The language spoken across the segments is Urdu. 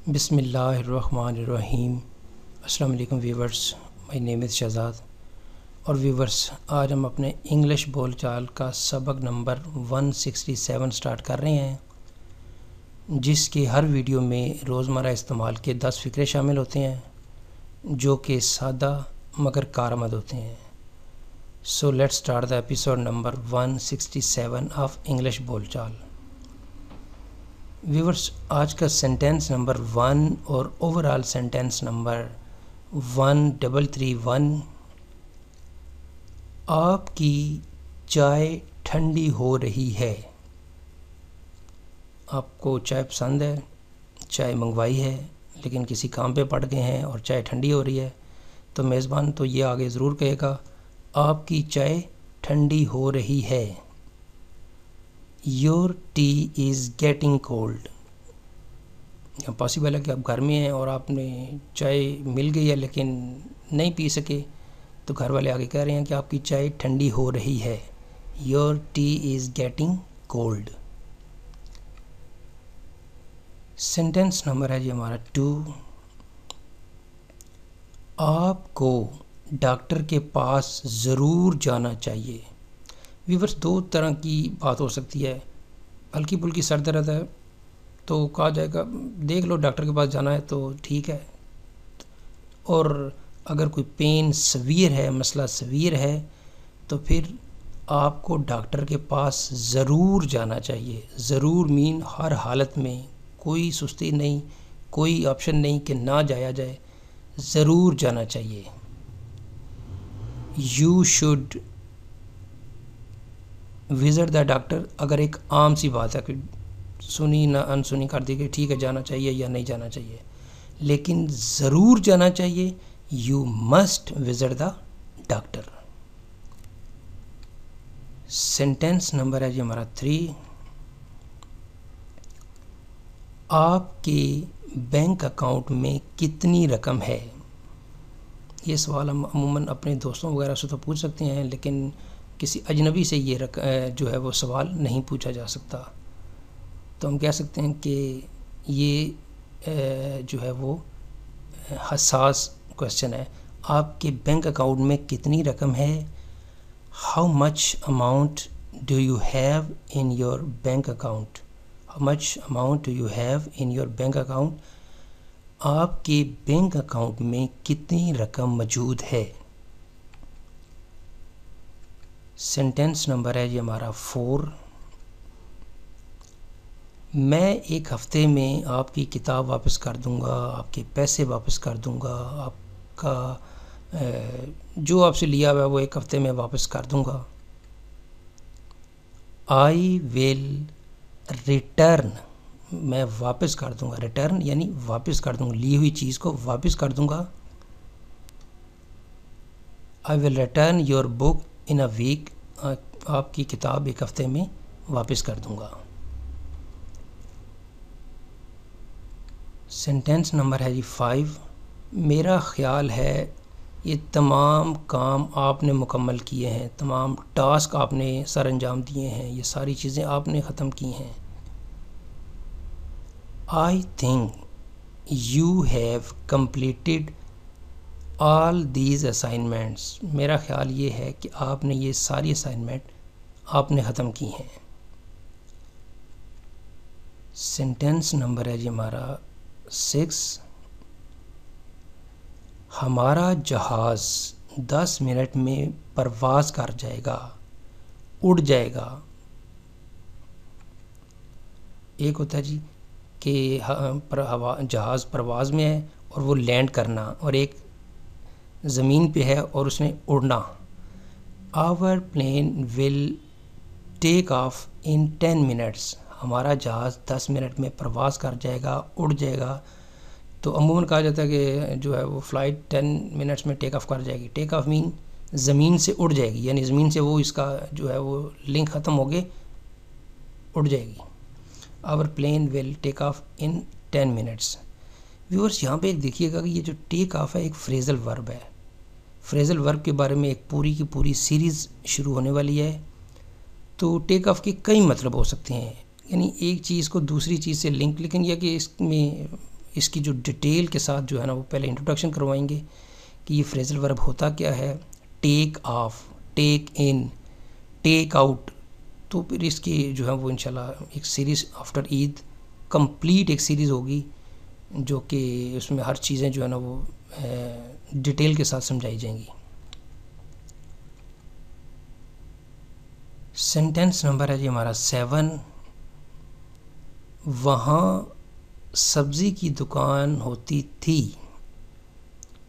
بسم اللہ الرحمن الرحیم۔ السلام علیکم ویورز، مائی نیم از شہزاد۔ اور ویورز، آج ہم اپنے انگلش بول چال کا سبق نمبر 167 سٹارٹ کر رہے ہیں، جس کے ہر ویڈیو میں روزمرہ استعمال کے 10 فقرے شامل ہوتے ہیں جو کہ سادہ مگر کارآمد ہوتے ہیں۔ So let's start the episode number 167 of English بول چال۔ ویورز، آج کا سینٹینس نمبر 1 اور اوورال سینٹینس نمبر 1331، آپ کی چائے ٹھنڈی ہو رہی ہے۔ آپ کو چائے پسند ہے، چائے منگوائی ہے لیکن کسی کام پہ پڑ گئے ہیں اور چائے ٹھنڈی ہو رہی ہے، تو میزبان تو یہ آگے ضرور کہے گا آپ کی چائے ٹھنڈی ہو رہی ہے۔ Your tea is getting cold۔ Possible ہے کہ آپ گھر میں ہیں اور آپ نے چائے مل گئی ہے لیکن نہیں پی سکے، تو گھر والے آگے کہہ رہے ہیں کہ آپ کی چائے ٹھنڈی ہو رہی ہے۔ Your tea is getting cold۔ Sentence number ہے جی ہمارا 2، آپ کو ڈاکٹر کے پاس ضرور جانا چاہیے۔ ویورز، دو طرح کی بات ہو سکتی ہے۔ ہلکی پھلکی سر درد ہے تو کہا جائے گا دیکھ لو، ڈاکٹر کے پاس جانا ہے تو ٹھیک ہے، اور اگر کوئی پین سویر ہے، مسئلہ سویر ہے، تو پھر آپ کو ڈاکٹر کے پاس ضرور جانا چاہیے۔ ضرور مین ہر حالت میں، کوئی سستی نہیں، کوئی آپشن نہیں کہ نہ جایا جائے، ضرور جانا چاہیے۔ You should visit the doctor اگر ایک عام سی بات ہے کہ سنی نہ انسنی کر دی کہ ٹھیک ہے جانا چاہیے یا نہیں جانا چاہیے، لیکن ضرور جانا چاہیے۔ You must visit the doctor. Sentence number ہے جی ہمارا 3، آپ کے بینک اکاؤنٹ میں کتنی رقم ہے؟ یہ سوال ہم عموماً اپنے دوستوں وغیرہ سے تو پوچھ سکتے ہیں، لیکن کسی اجنبی سے یہ جو ہے وہ سوال نہیں پوچھا جا سکتا، تو ہم کہہ سکتے ہیں کہ یہ جو ہے وہ حساس کویسچن ہے۔ آپ کے بینک اکاؤنٹ میں کتنی رقم ہے؟ How much amount do you have in your bank account? How much amount do you have in your bank account? آپ کے بینک اکاؤنٹ میں کتنی رقم موجود ہے؟ سینٹینس نمبر ہے جی ہمارا 4، میں ایک ہفتے میں آپ کی کتاب واپس کر دوں گا، آپ کے پیسے واپس کر دوں گا، آپ کا جو آپ سے لیا ہوا ہے وہ ایک ہفتے میں واپس کر دوں گا۔ آئی ول ریٹرن، میں واپس کر دوں گا، ریٹرن یعنی واپس کر دوں گا، لی ہوئی چیز کو واپس کر دوں گا۔ I will return your book in a week, آپ کی کتاب ایک ہفتے میں واپس کر دوں گا۔ سینٹینس نمبر ہے جی 5، میرا خیال ہے یہ تمام کام آپ نے مکمل کیے ہیں، تمام ٹاسک آپ نے سر انجام دیے ہیں، یہ ساری چیزیں آپ نے ختم کی ہیں۔ I think you have completed all these assignments, میرا خیال یہ ہے کہ آپ نے یہ ساری اسائنمنٹ آپ نے ختم کی ہیں۔ سینٹینس نمبر ہے جی ہمارا 6، ہمارا جہاز 10 منٹ میں پرواز کر جائے گا، اڑ جائے گا۔ ایک ہوتا ہے جی کہ جہاز پرواز میں ہے اور وہ لینڈ کرنا، اور ایک زمین پہ ہے اور اس نے اڑنا۔ Our plane will take off in 10 minutes, ہمارا جہاز 10 منٹ میں پرواز کر جائے گا، اڑ جائے گا۔ تو عموماً کہا جاتا ہے کہ جو ہے وہ فلائٹ 10 منٹس میں ٹیک آف کر جائے گی۔ ٹیک آف مین زمین سے اڑ جائے گی، یعنی زمین سے وہ اس کا جو ہے وہ لنک ختم ہو گئے، اڑ جائے گی۔ Our plane will take off in 10 minutes. Viewers, یہاں پہ ایک دیکھیے گا کہ یہ جو ٹیک آف ہے ایک فریزل ورب ہے۔ فریزل ورب کے بارے میں ایک پوری کی پوری سیریز شروع ہونے والی ہے، تو ٹیک آف کے کئی مطلب ہو سکتے ہیں، یعنی ایک چیز کو دوسری چیز سے لنک، لیکن یہ کہ اس میں اس کی جو ڈیٹیل کے ساتھ جو ہے نا وہ پہلے انٹروڈکشن کروائیں گے کہ یہ فریزل ورب ہوتا کیا ہے. Take off, take in, take out. تو پھر اس کی جو ہے وہ انشاءاللہ ایک سیریز آفٹر عید کمپلیٹ ایک سیریز ہوگی جو کہ اس میں ہر چیزیں جو ہے نا وہ ڈیٹیل کے ساتھ سمجھائی جائیں گی. سینٹینس نمبر ہے جی ہمارا 7. وہاں سبزی کی دکان ہوتی تھی.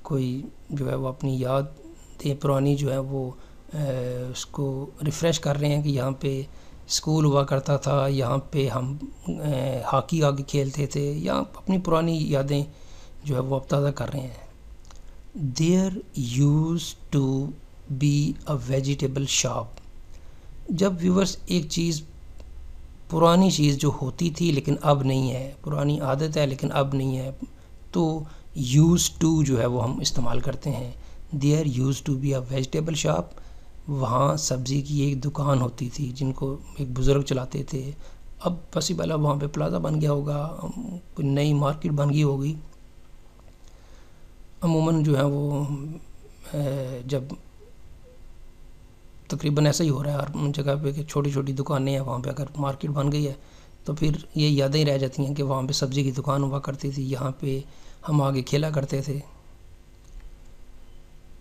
کوئی جو ہے وہ اپنی یاد پرانی جو ہے وہ اس کو ریفریش کر رہے ہیں کہ یہاں پہ اسکول ہوا کرتا تھا، یہاں پہ ہم ہاکی آگے کھیلتے تھے، یا اپنی پرانی یادیں جو ہے وہ اب تازہ کر رہے ہیں. They used to be a vegetable shop. جب ویورس ایک چیز پرانی چیز جو ہوتی تھی لیکن اب نہیں ہے، پرانی عادت ہے لیکن اب نہیں ہے، تو یوز ٹو جو ہے وہ ہم استعمال کرتے ہیں. They used to be a vegetable shop. وہاں سبزی کی ایک دکان ہوتی تھی جن کو ایک بزرگ چلاتے تھے. اب پاسبل وہاں پہ پلازا بن گیا ہوگا، کوئی نئی مارکیٹ بن گئی ہوگی. عموماً جو ہے وہ جب تقریباً ایسا ہی ہو رہا ہے ہر جگہ پہ کہ چھوٹی چھوٹی دکانیں ہیں، وہاں پہ اگر مارکیٹ بن گئی ہے تو پھر یہ یادیں رہ جاتی ہیں کہ وہاں پہ سبزی کی دکان ہوا کرتی تھی، یہاں پہ ہم آگے کھیلا کرتے تھے.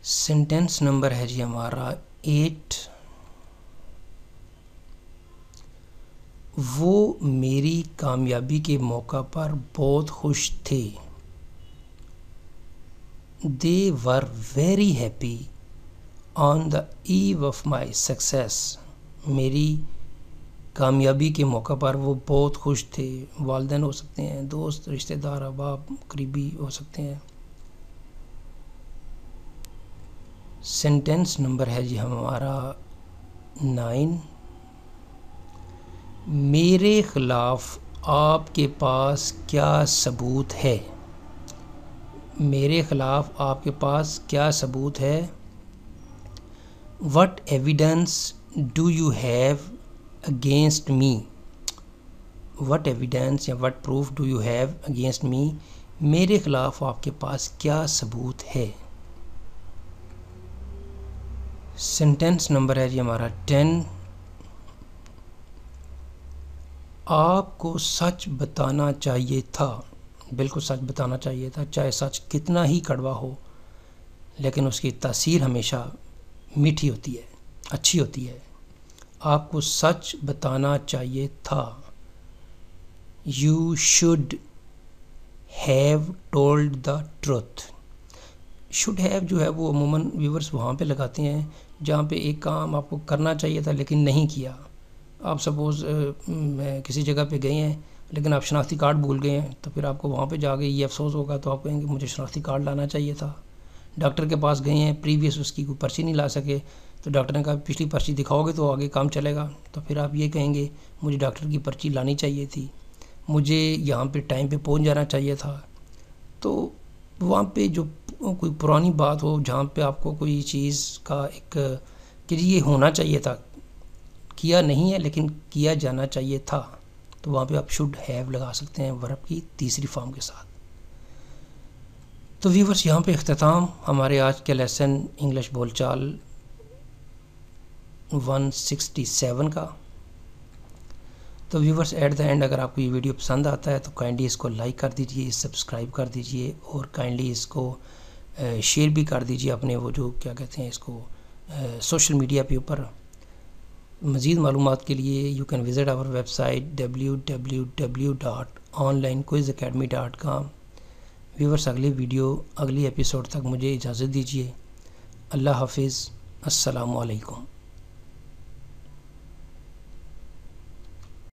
سینٹینس نمبر ہے جی ہمارا 8. وہ میری کامیابی کے موقع پر بہت خوش تھے. They were very happy on the eve of my success. میری کامیابی کے موقع پر وہ بہت خوش تھے. والدین ہو سکتے ہیں، دوست، رشتہ دار، احباب، قریبی ہو سکتے ہیں. سینٹینس نمبر ہے جی ہمارا 9. میرے خلاف آپ کے پاس کیا ثبوت ہے؟ میرے خلاف آپ کے پاس کیا ثبوت ہے؟ What evidence do you have against me? What evidence یا what proof do you have against me? میرے خلاف آپ کے پاس کیا ثبوت ہے؟ سینٹینس نمبر ہے جی ہمارا 10. آپ کو سچ بتانا چاہیے تھا. بالکل سچ بتانا چاہیے تھا، چاہے سچ کتنا ہی کڑوا ہو لیکن اس کی تاثیر ہمیشہ میٹھی ہوتی ہے، اچھی ہوتی ہے. آپ کو سچ بتانا چاہیے تھا. You should have told the truth. should have جو ہے وہ عموماً ویورس وہاں پہ لگاتے ہیں جہاں پہ ایک کام آپ کو کرنا چاہیے تھا لیکن نہیں کیا. آپ سپوز کسی جگہ پہ گئے ہیں لیکن آپ شناختی کارڈ بھول گئے ہیں، تو پھر آپ کو وہاں پہ جا کے یہ افسوس ہوگا، تو آپ کہیں گے مجھے شناختی کارڈ لانا چاہیے تھا. ڈاکٹر کے پاس گئے ہیں، پریویس اس کی کوئی پرچی نہیں لا سکے، تو ڈاکٹر نے کہا پچھلی پرچی دکھاؤ گے تو آگے کام چلے گا. تو پھر آپ یہ کہیں گے مجھے ڈاکٹر کی پرچی لانی چاہیے تھی، مجھے یہاں پہ ٹائم پہ پہنچ جانا چاہیے تھا. تو وہاں پہ جو کوئی پرانی بات ہو جہاں پہ آپ کو کوئی چیز کا ایک کہ یہ ہونا چاہیے تھا، کیا نہیں ہے لیکن کیا جانا چاہیے تھا، تو وہاں پہ آپ شوڈ ہیو لگا سکتے ہیں ورب کی تیسری فارم کے ساتھ. تو ویورس یہاں پہ اختتام ہمارے آج کے لیسن انگلش بول چال 167 کا. تو ویورس ایٹ دا اینڈ اگر آپ کو یہ ویڈیو پسند آتا ہے تو کائنڈلی اس کو لائک کر دیجئے، سبسکرائب کر دیجئے، اور کائنڈلی اس کو شیئر بھی کر دیجئے اپنے وہ جو کیا کہتے ہیں اس کو سوشل میڈیا پہ اوپر. مزید معلومات کے لیے یو کین وزٹ آور ویب سائٹ www.onlinequizacademy.com. ویورس اگلی ویڈیو اگلی ایپیسوڈ تک مجھے اجازت دیجیے. اللہ حافظ. السلام علیکم.